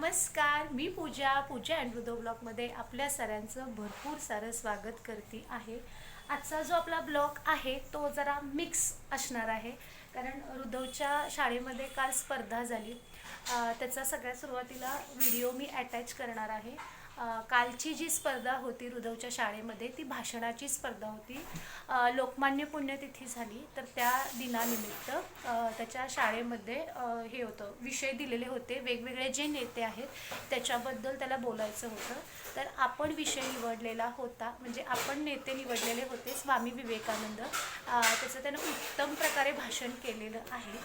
नमस्कार, मी पूजा अँड हृदय ब्लॉगमध्ये आपल्या सगळ्यांचं भरपूर सारं स्वागत करते आहे। आजचा जो आपला ब्लॉग आहे तो जरा मिक्स असणार आहे, कारण हृदयच्या शाळेमध्ये काल स्पर्धा झाली। त्याचा सगळ्यात सुरुवातीला व्हिडिओ मी अटॅच करणार आहे। कालची जी स्पर्धा होती हृदयच्या शाळेमध्ये ती भाषणाची स्पर्धा होती। लोकमान्य पुण्यतिथी झाली, तर त्या दिनानिमित्त त्याच्या शाळेमध्ये हे होतं, विषय दिलेले होते, वेगवेगळे जे नेते आहेत त्याच्याबद्दल त्याला बोलायचं होतं। तर आपण विषय निवडलेला होता, म्हणजे आपण नेते निवडलेले होते स्वामी विवेकानंद। त्याचं त्यानं उत्तम प्रकारे भाषण केलेलं आहे।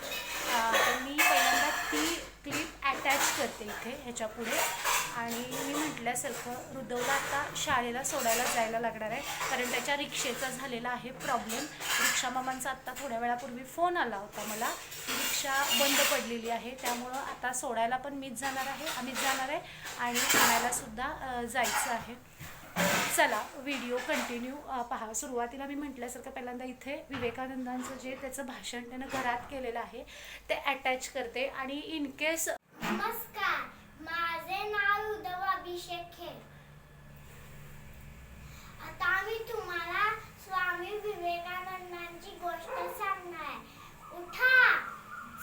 तर मी पहिल्यांदा ती क्लिप अटॅच करते इथे ह्याच्या पुढे। आणि मी म्हटल्यासारखं हृदयला आता शाळेला सोडायला जायला लागणार आहे, कारण त्याच्या रिक्षेचा झालेला आहे प्रॉब्लेम। रिक्षामामांचा आत्ता थोड्या वेळापूर्वी फोन आला होता मला की रिक्षा बंद पडलेली आहे, त्यामुळं आता सोडायला पण मीच जाणार आहे, आम्हीच जाणार आहे आणि आणायलासुद्धा जायचं आहे। चला व्हिडिओ कंटिन्यू पहा। सुरुवातीला मी म्हटल्यासारखं पहिल्यांदा इथे विवेकानंदांचं जे त्याचं भाषण त्यानं घरात केलेलं आहे ते अटॅच करते। आणि इन केस नमस्कार, माझे नाव उद्धव अभिषेक खेर। आता मी तुम्हाला स्वामी विवेकानंदांची गोष्ट सांगणार आहे। उठा,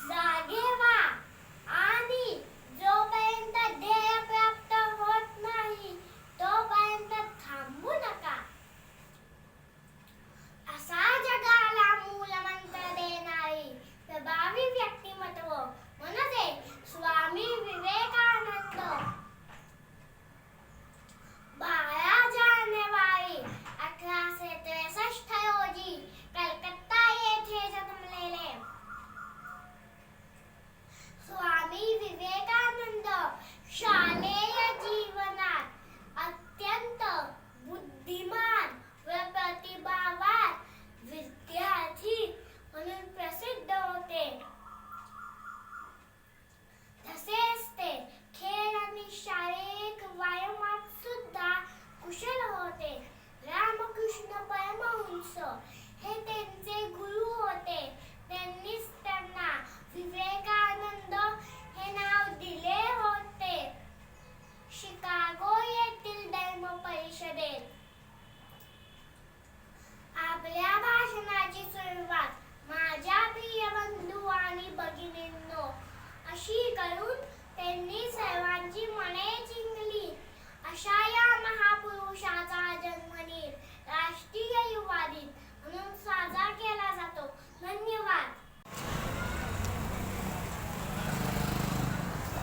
जागे व्हा आणि जोपर्यंत ध्येय प्राप्त होत नाही तोपर्यंत थांबू नका, असा जगाला मूलमंत्र देणारी प्रभावी व्यक्तिमत्व म्हणजे स्वामी विवेकानंद। 12 जानेवारी 1863 रोजी कलकत्ता येथे जन्मलेले स्वामी विवेकानंद शालेय जीवनात अत्यंत बुद्धिमान व प्रतिभावान विद्यार्थी म्हणून प्रसिद्ध होते। तसेच ते खेळ आणि शारीरिक व्यायामात सुद्धा कुशल होते। रामकृष्ण परमहंस हे त्यांचे गुरु होते। त्यांनीच त्यांना विवेकानंद हे नाव दिले होते। शिकागो येथील धर्म परिषदेत आपल्या भाषणाची सुरुवात माझ्या प्रिय बंधू आणि भगिनींनो अशी करून त्यांनी सर्वांची मने जिंकली। अशा या महापुरुषाचा जन्मदिन राष्ट्रीय युवा दिन म्हणून साजरा केला जातो। धन्यवाद।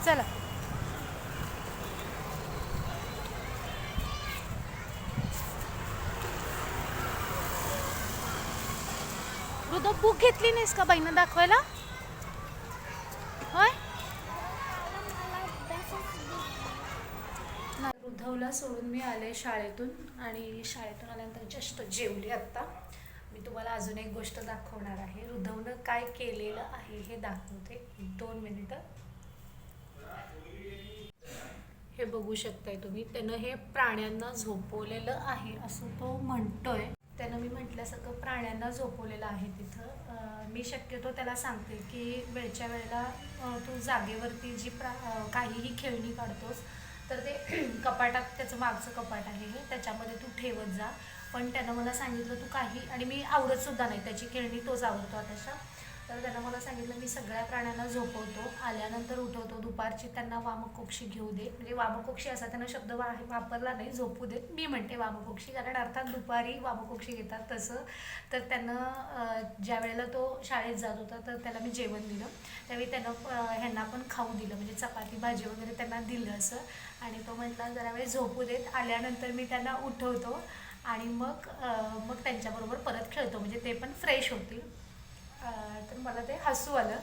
चला हृदय बुक घेतली नाहीस का बाईनं दाखवायला? होय, हृदयला सोडून मी आले शाळेतून, आणि शाळेतून आल्यानंतर जस्ट जेवली आत्ता। मी तुम्हाला अजून एक गोष्ट दाखवणार आहे, हृदयनं काय केलेलं आहे हे दाखवते। 2 मिनिटं। हे बघू शकताय तुम्ही, त्यानं हे प्राण्यांना झोपवलेलं आहे असं तो म्हणतोय। त्यानं मी म्हटल्यासारखं प्राण्यांना झोपवलेलं आहे तिथं। मी शक्यतो त्याला सांगते की वेळच्या वेळेला तू जागेवरती जी काहीही खेळणी काढतोस तर ते कपाटात, त्याचं मागचं कपाट आहे हे, त्याच्यामध्ये तू ठेवत जा। पण त्यानं मला सांगितलं तू काही, आणि मी आवडतसुद्धा नाही त्याची खेळणी, तोच आवडतो आताशा। तर त्यानं मला सांगितलं मी सगळ्या प्राण्यांना झोपवतो, आल्यानंतर उठवतो, दुपारची त्यांना वामकुक्षी घेऊ दे। म्हणजे वामकुक्षी असा त्यानं शब्द वापरला नाही, झोपू देत, मी म्हणते वामकुक्षी, कारण अर्थात दुपारी वामकुक्षी घेतात तसं। तर त्यानं ज्या वेळेला तो शाळेत जात होता तर त्याला मी जेवण दिलं, त्यावेळी त्यानं ह्यांना पण खाऊ दिलं, म्हणजे चपाती भाजी वगैरे त्यांना दिलं असं। आणि तो म्हटला जरा वेळ झोपू देत, आल्यानंतर मी त्यांना उठवतो आणि मग त्यांच्याबरोबर परत खेळतो, म्हणजे ते पण फ्रेश होतील। तर मला ते हसू आलं।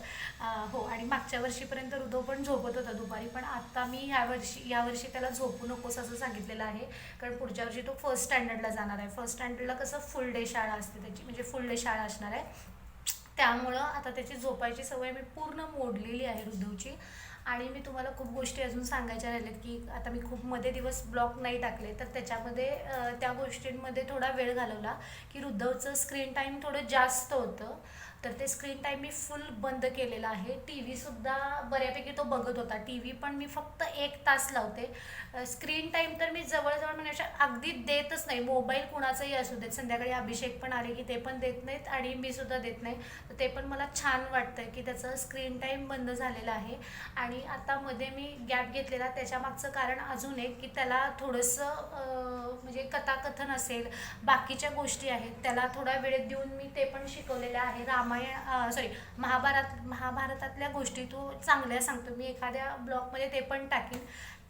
हो, आणि मागच्या वर्षीपर्यंत हृदय पण झोपत होता दुपारी, पण आता मी यावर्षी त्याला झोपू नकोस असं सांगितलेलं आहे, कारण पुढच्या वर्षी तो फर्स्ट स्टँडर्डला जाणार आहे। फर्स्ट स्टँडर्डला कसं फुल डे शाळा असते त्याची, म्हणजे फुल डे शाळा असणार आहे, त्यामुळं आता त्याची झोपायची सवय मी पूर्ण मोडलेली आहे हृदयची। आणि मी तुम्हाला खूप गोष्टी अजून सांगायच्या राहिल्यात की आता मी खूप मध्ये दिवस ब्लॉग नाही टाकले, तर त्याच्यामध्ये त्या गोष्टींमध्ये थोडा वेळ घालवला की हृदयचं स्क्रीन टाईम थोडं जास्त होतं। तर ते स्क्रीन टाईम मी फुल बंद केलेला आहे. टी व्हीसुद्धा बऱ्यापैकी तो बघत होता. टी व्ही पण मी फक्त 1 तास लावते. स्क्रीन टाईम तर मी जवळजवळ म्हणजे अगदी देतच नाही. मोबाईल कुणाचाही असू देत, संध्याकाळी अभिषेक पण आले की ते पण देत नाहीत आणि मी सुद्धा देत नाही. तर ते पण मला छान वाटतं की त्याचं स्क्रीन टाईम बंद झालेला आहे. आणि आता मध्ये मी गॅप घेतलेला, त्याच्यामागचं कारण अजून एक की त्याला थोडंसं म्हणजे कथाकथन असेल, बाकीच्या गोष्टी आहेत, त्याला थोडा वेळ देऊन मी ते पण शिकवलेलं आहे. महाभारतातल्या गोष्टी तो चांगल्या सांगतो. मी एखाद्या ब्लॉगमध्ये ते पण टाकीन.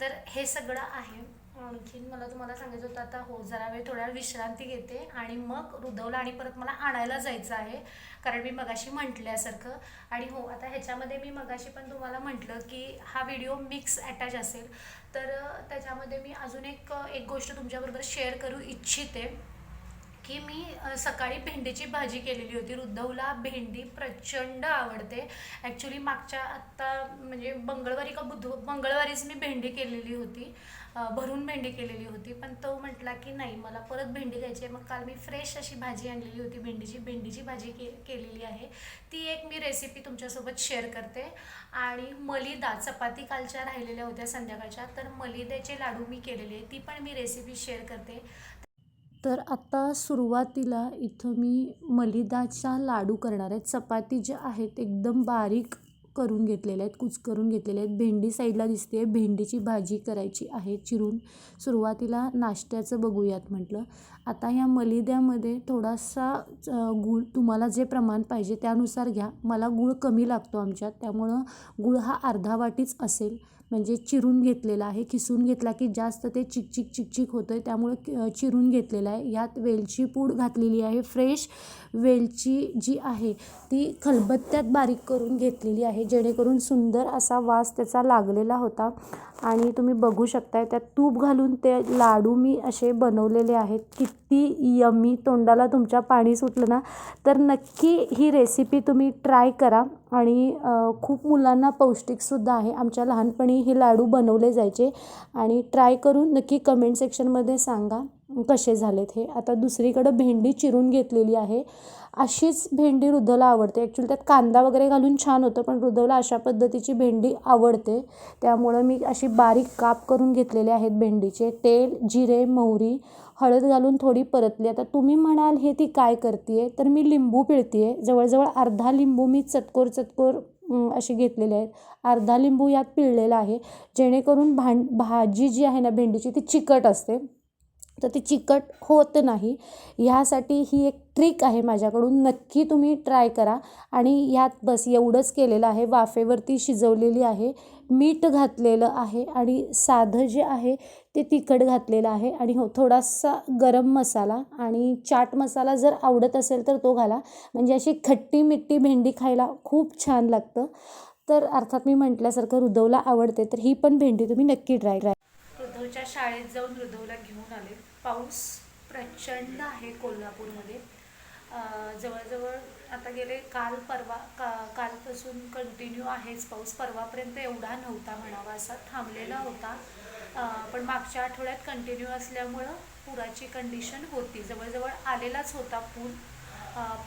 तर हे सगळं आहे. आणखीन मला तुम्हाला सांगायचं होतं, आता हो जरा वेळ थोड्या वेळ विश्रांती घेते आणि मग रुधवला आणि परत मला आणायला जायचं आहे, कारण मी मगाशी म्हटल्यासारखं. आणि हो, आता ह्याच्यामध्ये मी मगाशी पण तुम्हाला म्हटलं की हा व्हिडिओ मिक्स अटॅच असेल, तर त्याच्यामध्ये मी अजून एक गोष्ट तुमच्याबरोबर शेअर करू इच्छिते की मी सकाळी भेंडीची भाजी केलेली होती. रुद्धवला भेंडी प्रचंड आवडते. ॲक्च्युली मागच्या आत्ता म्हणजे मंगळवारीच मी भेंडी केलेली होती, भरून भेंडी केलेली होती. पण तो म्हटला की नाही, मला परत भेंडी खायची आहे. मग काल मी फ्रेश अशी भाजी आणलेली होती, भेंडीची भाजी केलेली आहे. ती एक मी रेसिपी तुमच्यासोबत शेअर करते. आणि मलिदा चपाती कालच्या राहिलेल्या होत्या संध्याकाळच्या, तर मलिद्याचे लाडू मी केलेले, ती पण मी रेसिपी शेअर करते. तर आता सुरुवातीला इथं मी मलिदाचा लाडू करणार आहे. चपाती ज्या आहेत एकदम बारीक करून घेतलेल्या आहेत, कुचकरून घेतलेल्या आहेत. भेंडी साईडला दिसते, भेंडीची भाजी करायची आहे चिरून. सुरुवातीला नाश्त्याचं बघूयात म्हटलं. आता ह्या मलिद्यामध्ये थोडासा गूळ, तुम्हाला जे प्रमाण पाहिजे त्यानुसार घ्या. मला गूळ कमी लागतो आमच्यात, त्यामुळं गूळ हा अर्धा वाटीच असेल. म्हणजे चिरून घेतलेला आहे. खिसून घेतला की जास्त ते चिकचिक होतं आहे, त्यामुळं चिरून घेतलेला आहे. यात वेलची पूड घातलेली आहे. फ्रेश वेलची जी आहे ती खलबत्त्यात बारीक करून घेतलेली आहे, जेणेकरून सुंदर असा वास त्याचा लागलेला होता. आणि तुम्ही बघू शकताय त्यात तूप घालून ते लाडू मी असे बनवलेले आहेत. किती यम्मी, तोंडाला तुमच्या पाणी सुटलं ना, तर नक्की ही रेसिपी तुम्ही ट्राय करा. आणि खूप मुलांना पौष्टिकसुद्धा आहे. आमच्या लहानपणी हे लाडू बनवले जायचे. आणि ट्राय करून नक्की कमेंट सेक्शनमध्ये सांगा कसे झालेत हे. आता दुसरीकडं भेंडी चिरून घेतलेली आहे. अशीच भेंडी रुद्धवला आवडते. ॲक्च्युली त्यात कांदा वगैरे घालून छान होतं, पण रुद्धवला अशा पद्धतीची भेंडी आवडते, त्यामुळं मी अशी बारीक काप करून घेतलेले आहेत भेंडीचे. तेल, जिरे, मोहरी, हळद घालून थोडी परतली. आता तुम्ही म्हणाल हे ती काय करते आहे, तर मी लिंबू पिळते आहे. जवळजवळ अर्धा लिंबू मी चतकोर असे घेतलेले आहेत. अर्धा लिंबू यात पिळलेला आहे, जेणेकरून भाजी जी आहे ना भेंडीची ती चिकट असते, तर ती चिकट होत नाही. ह्यासाठी ही एक ट्रिक आहे माझ्याकडून, नक्की तुम्ही ट्राय करा. आणि यात बस एवढंच केलेलं आहे. वाफेवरती शिजवलेली आहे, मीठ घातलेलं आहे आणि साधं जे आहे ते तिखट घातलेलं आहे. आणि हो, थोडासा गरम मसाला आणि चाट मसाला जर आवडत असेल तर तो घाला, म्हणजे अशी खट्टी मिट्टी भेंडी खायला खूप छान लागतं. तर अर्थात मी म्हटल्यासारखं रुद्धवला आवडते, तर ही पण भेंडी तुम्ही नक्की ट्राय करा. रुद्धवच्या शाळेत जाऊन रुद्धवला घेऊन आले. पाऊस प्रचंड आहे कोल्हापूरमध्ये. जवळजवळ आता गेले कालपासून कंटिन्यू आहेच पाऊस. परवापर्यंत एवढा नव्हता म्हणावा, असा थांबलेला होता. पण मागच्या आठवड्यात कंटिन्यू असल्यामुळं पुराची कंडिशन होती. जवळजवळ आलेलाच होता पूर,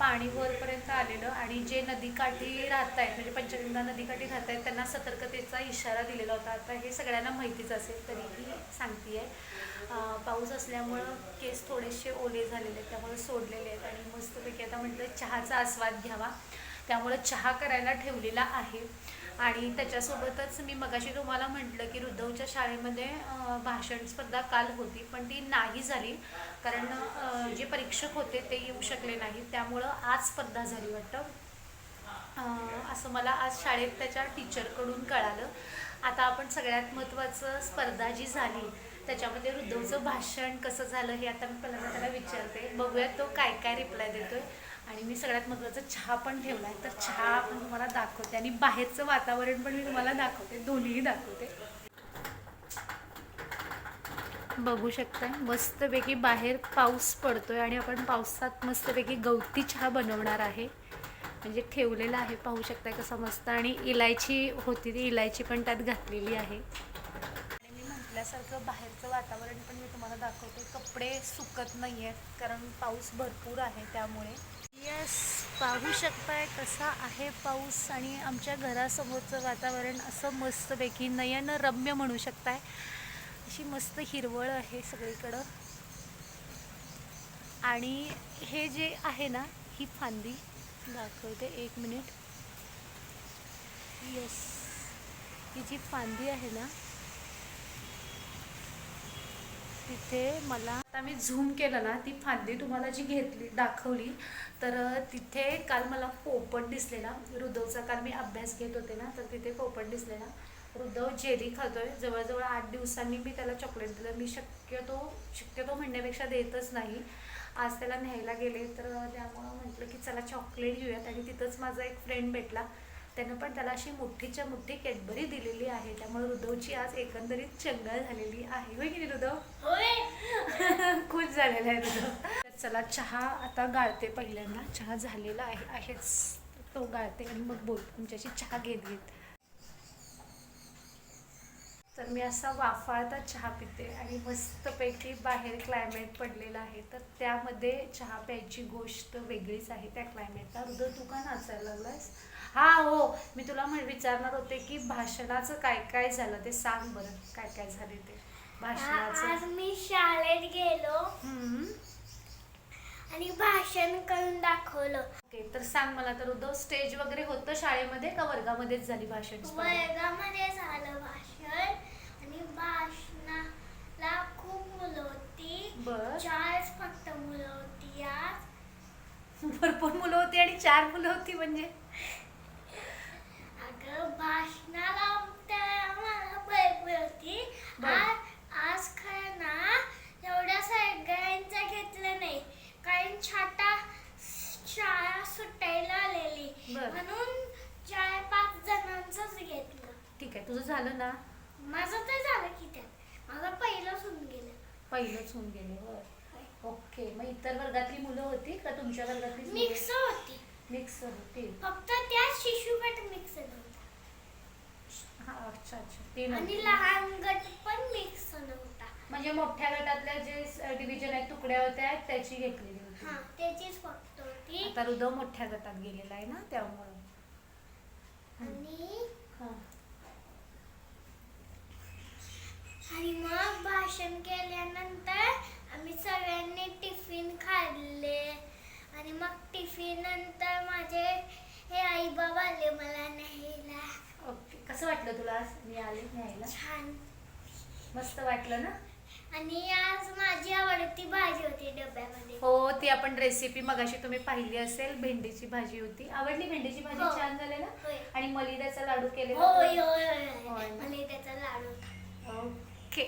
पाणी वरपर्यंत आलेलं. आणि जे नदीकाठी राहत आहेत, म्हणजे पंचगंगा नदीकाठी राहत आहेत, त्यांना सतर्कतेचा इशारा दिलेला होता. आता हे सगळ्यांना माहितीच असेल, तरीही सांगते आहे. पाऊस असल्यामुळं केस थोडेसे ओले झालेले आहेत, त्यामुळे सोडलेले आहेत. आणि मस्तपैकी आता म्हटलं चहाचा आस्वाद घ्यावा, त्यामुळं चहा करायला ठेवलेला आहे. आणि त्याच्यासोबतच मी मगाशी तुम्हाला म्हटलं की रुद्धवच्या शाळेमध्ये भाषण स्पर्धा काल होती, पण ती नाही झाली, कारण जे परीक्षक होते ते येऊ शकले नाही, त्यामुळं आज स्पर्धा झाली वाटतं. असं मला आज शाळेत त्याच्या टीचरकडून कळालं. आता आपण सगळ्यात महत्त्वाचं, स्पर्धा जी झाली त्याच्यामध्ये रुद्धवचं भाषण कसं झालं हे आता मी पहिल्यांदा त्याला विचारते. बघूयात तो काय रिप्लाय देतोय. आणि मी सगळ्यात महत्त्वाचं चहा पण ठेवला आहे, तर चहा पण तुम्हाला दाखवते आणि बाहेरचं वातावरण पण मी तुम्हाला दाखवते, दोन्हीही दाखवते. बघू शकताय मस्तपैकी बाहेर पाऊस पडतोय आणि आपण पावसात मस्तपैकी गवती चहा बनवणार आहे. म्हणजे ठेवलेला आहे, पाहू शकताय कसा मस्त. आणि इलायची होती, ती इलायची पण त्यात घातलेली आहे. आणि मी म्हटल्यासारखं बाहेरचं वातावरण पण मी तुम्हाला दाखवते. कपडे सुकत नाही आहेत कारण पाऊस भरपूर आहे, त्यामुळे यस, पाहू शकताय कसा आहे पाऊस आणि आमच्या घरासमोरचं वातावरण असं मस्तपैकी नयनरम्य म्हणू शकताय. अशी मस्त हिरवळ आहे सगळीकडं. आणि हे जे आहे ना, ही फांदी दाखवते, 1 मिनिट. यस, ही जी फांदी आहे ना, तिथे मला आता मी झूम केलं ना, ती फांदी तुम्हाला जी घेतली दाखवली, तर तिथे काल मला पोपट दिसलेला. रुद्रचा काल मी अभ्यास घेत होते ना, तर तिथे पोपट दिसलेला. रुद्र जेली खातोय. जवळजवळ 8 दिवसांनी मी त्याला चॉकलेट दिलं. मी शक्यतो म्हणण्यापेक्षा देतच नाही. आज त्याला न्यायला गेले, तर त्यामुळं म्हटलं की चला चॉकलेट घेऊयात. आणि तिथंच माझा एक फ्रेंड भेटला, त्यानं पण त्याला अशी मोठीच्या मोठी कॅडबरी दिलेली आहे. त्यामुळे रुद्रची आज एकंदरीत चंगळ झालेली आहे. होय की नाही रुद्र? खुश झालेला आहे रुद्र. चला चहा आता गाळते. पहिल्यांदा चहा झालेला आहेच, तो गाळते आणि मग बोल तुमच्याशी चहा घेत. तर मी असा वाफाळता चहा पिते आणि मस्तपैकी बाहेर क्लायमेट पडलेलं आहे, तर त्यामध्ये चहा प्यायची गोष्ट वेगळीच आहे त्या क्लायमेटला. रुद्र, तू का नाचायला लागलास? हा हो, मी तुला विचारणार होते की भाषणाचं काय काय झालं ते सांग बरं. काय काय झाले ते भाषणाचं? आज मी शाळेत गेलो आणि भाषण करून दाखवलं. ओके, तर सांग मला. तर रुद्र, स्टेज वगैरे होतं शाळेमध्ये का वर्गामध्येच झाली भाषण स्पर्धा? वर्गामध्ये झालं भाषण आणि भाषणाला खूप मुलं होती. बर, 4 फक्त मुलं होती आज. भरपूर मुलं होती आणि 4 मुलं होती म्हणजे? अगं भाषणाला मला भरपूर होती. आज खरं ना एवढ्या सगळ्यांचं घेतलं नाही, कारण शाळा सुटायला आलेली, म्हणून 4-5 जणांचंच घेतलं. ठीक आहे, तुझं झालं ना? माझं तर झालं की त्यात माझं पहिलंच होऊन गेलं. पहिलंच होऊन गेलं. ओके, मग इतर वर्गातली मुलं होती का तुमच्या वर्गातली? मिक्स होती. मिक्स होती. फक्त त्यात शिशु गट मिक्स नव्हता. हा, अच्छा अच्छा, ते आणि लहान गट पण मिक्स नव्हता. म्हणजे मोठ्या गटातल्या जे डिव्हिजन आहेत, तुकड्या होत्या, त्याची घेतलेली होती. हा, त्याचीच फक्त होती. आता रुद्र मोठ्या गटात गेलेला आहे ना, त्यामुळे. आणि मग भाषण केल्यानंतर आम्ही सगळ्यांनी टिफिन खाल्ले. आणि मग टिफिन नंतर माझे हे आई बाबा आले मला न्यायला. ओके, कसं वाटलं तुला आज मी आले न्यायला? छान, मस्त वाटलं ना? आणि आज माझी आवडती भाजी होती डब्यामध्ये. हो, ती आपण रेसिपी मगाशी तुम्ही पाहिली असेल. भेंडीची भाजी होती. आवडली भेंडीची भाजी? छान झाले ना? आणि मलिदाचा लाडू केलेला? होय होय होय, मलिदाचा लाडू. ओके,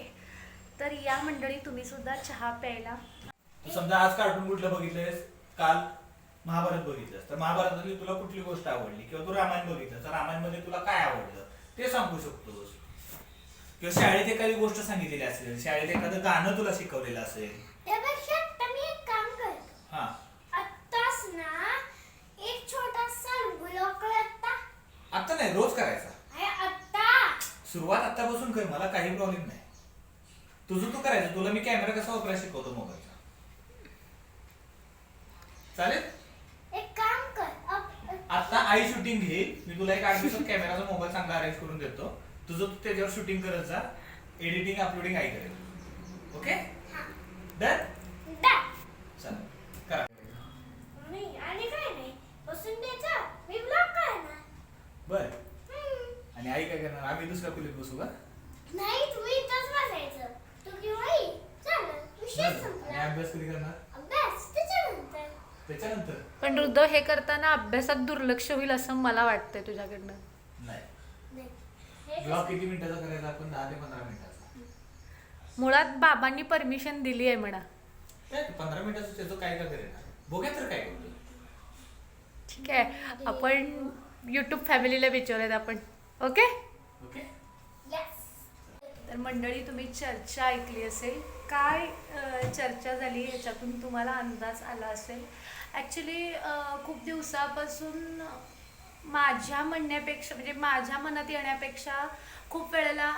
तर या मंडळी तुम्ही सुद्धा चहा प्यायला. समजा आज कार्टून कुठलं बघितलंस, काल महाभारत बघितलंस, तर महाभारतातली तुला कुठली गोष्ट आवडली, किंवा तू रामायण बघितलं तर रामायण मध्ये तुला काय आवडलं ते सांगू शकतोस. किंवा शाळेत एखादी गोष्ट सांगितलेली असेल, शाळेत एखादं गाणं तुला शिकवलेलं असेल. त्यापेक्षा आता मी एक काम करतो. हा, आत्ताच ना एक छोटासा ब्लॉग आता नाही, रोज करायचा. आत्ता सुरुवात आत्तापासून कर, मला काही प्रॉब्लेम नाही. तुझं तू करायचं. तुला मी कॅमेरा कसा वापरायला शिकवतो मोबाईलचा. चालेल? एक काम कर, आता आई शूटिंग घेईल. मी तुला एक 8 दिवसात कॅमेराचा मोबाईल चांगला अरेंज करून देतो. तुझं तू त्याच्यावर शूटिंग करत जा. एडिटिंग अपलोडिंग आई करेल. Okay, done? चल करा. नाही आणि काय नाही, बसून द्यायचं, मी ब्लॉग करणार. बर, आणि आई काय करणार? आम्ही दुसऱ्या खोलीत बसू का? नाही, तुम्ही इथंच बसायचं. तू किंवा आई. चालेल, विषय आणि संपला. अभ्यास कधी करणार? अभ्यास त्याच्यानंतर. त्याच्यानंतर. पण रुद्र, हे करताना अभ्यासात दुर्लक्ष होईल असं मला वाटतंय तुझ्याकडनं. नाही, नाही, हे ब्लॉग किती मिनिटाचा करायचा आपण? 10 ते 15 मिनिटाचा. मुळात बाबांनी परमिशन दिली आहे म्हणा. 15 मिनिटाचं त्याचं काय करेल? बघूया तर काय करतो. ठीक आहे, आपण यूट्यूब फॅमिलीला विचारूयात आपण. ओके. Okay, yes. तर मंडळी, तुम्ही चर्चा ऐकली असेल. काय चर्चा झाली याच्यातून तुम्हाला अंदाज आला असेल. ॲक्च्युली खूप दिवसापासून माझ्या म्हणण्यापेक्षा म्हणजे माझ्या मनात येण्यापेक्षा खूप वेळेला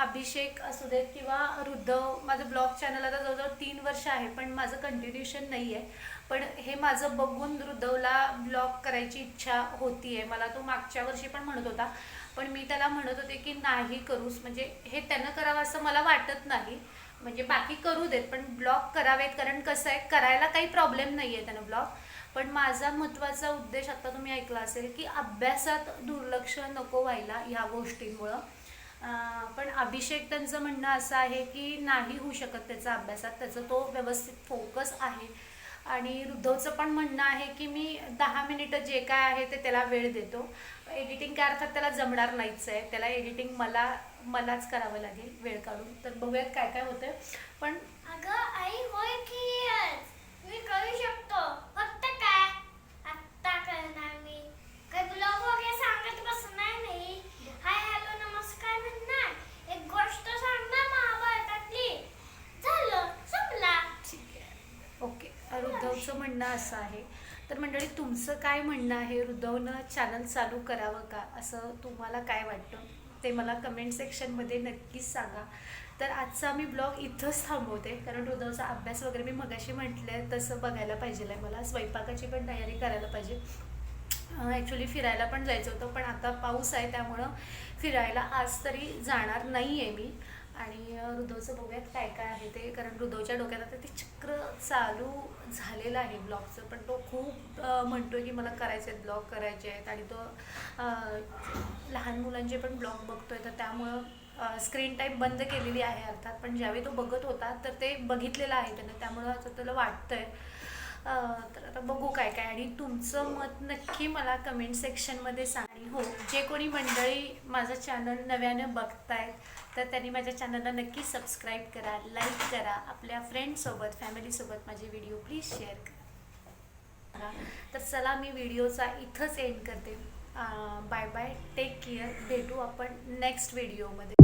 अभिषेक असू देत किंवा रुद्धव, माझं ब्लॉग चॅनल आता जवळजवळ 3 वर्ष आहे पण माझं कंटिन्युएशन नाही आहे. पण हे माझं बघून रुद्धवला ब्लॉग करायची इच्छा होती आहे. मला तो मागच्या वर्षी पण म्हणत होता, पण मी त्याला म्हणत होते की नाही करूस, म्हणजे हे त्यानं करावं असं मला वाटत नाही. म्हणजे बाकी करू देत पण ब्लॉग करावेत, कारण कसं आहे करायला काही प्रॉब्लेम नाही आहे त्यानं ब्लॉग. पण माझा महत्त्वाचा उद्देश आता तुम्ही ऐकला असेल की अभ्यासात दुर्लक्ष नको व्हायला ह्या गोष्टींमुळं. पण अभिषेक त्यांचं म्हणणं असं आहे की नाही होऊ शकत त्याचा अभ्यासात, त्याचा तो व्यवस्थित फोकस आहे. आणि रुद्धवचं पण म्हणणं आहे की मी 10 मिनिटं जे काय आहे ते त्याला वेळ देतो. एडिटिंग काय अर्थात त्याला जमणार नाहीच आहे, त्याला एडिटिंग मलाच करावं लागेल वेळ काढून. तर बघूयात काय काय होतं. पण अगं आई होय की मी करू शकतो, फक्त काय आत्ता करणार मी. काही ब्लॉग वगैरे सांगत बसणार नाही. हाय हॅलो नमस्कार म्हणणार, एक गोष्ट सांगणार महाभारतातली, झालं संपला. ओके, रुद्धवचं म्हणणं असं आहे. तर मंडळी तुमचं काय म्हणणं आहे, रुद्धवनं चॅनल चालू करावं का असं तुम्हाला काय वाटतं ते मला कमेंट सेक्शनमध्ये नक्कीच सांगा. तर आजचा मी ब्लॉग इथंच थांबवते, कारण रुद्धवचा अभ्यास वगैरे मी मगाशी म्हटलं तसं बघायला पाहिजे आहे मला. स्वयंपाकाची पण तयारी करायला पाहिजे. ॲक्च्युली फिरायला पण जायचं होतं पण आता पाऊस आहे त्यामुळं फिरायला आज तरी जाणार नाही आहे मी. आणि रुद्धवचं बघूयात काय काय आहे ते, कारण रुद्धवच्या डोक्यात आता ते चक्र चालू झालेलं आहे ब्लॉगचं. पण तो खूप म्हणतोय की मला करायचे आहेत, ब्लॉग करायचे आहेत. आणि तो लहान मुलांचे पण ब्लॉग बघतोय, तर त्यामुळं स्क्रीन टाईम बंद केलेली आहे अर्थात. पण ज्यावेळी तो बघत होता तर ते बघितलेलं आहे त्यानं, त्यामुळं आता त्याला वाटतंय. तर आता बघू काय काय. आणि तुमचं मत नक्की मला कमेंट सेक्शनमध्ये सांगा. आणि हो, जे कोणी मंडळी माझं चॅनल नव्यानं बघतायत तर त्यांनी माझ्या चॅनलला नक्की सबस्क्राईब करा, लाईक करा, आपल्या फ्रेंड्ससोबत फॅमिलीसोबत माझे व्हिडिओ प्लीज शेअर करा. तर चला मी व्हिडिओचा इथंच एंड करते. Bye bye, take care. भेटू आपण नेक्स्ट व्हिडिओमध्ये.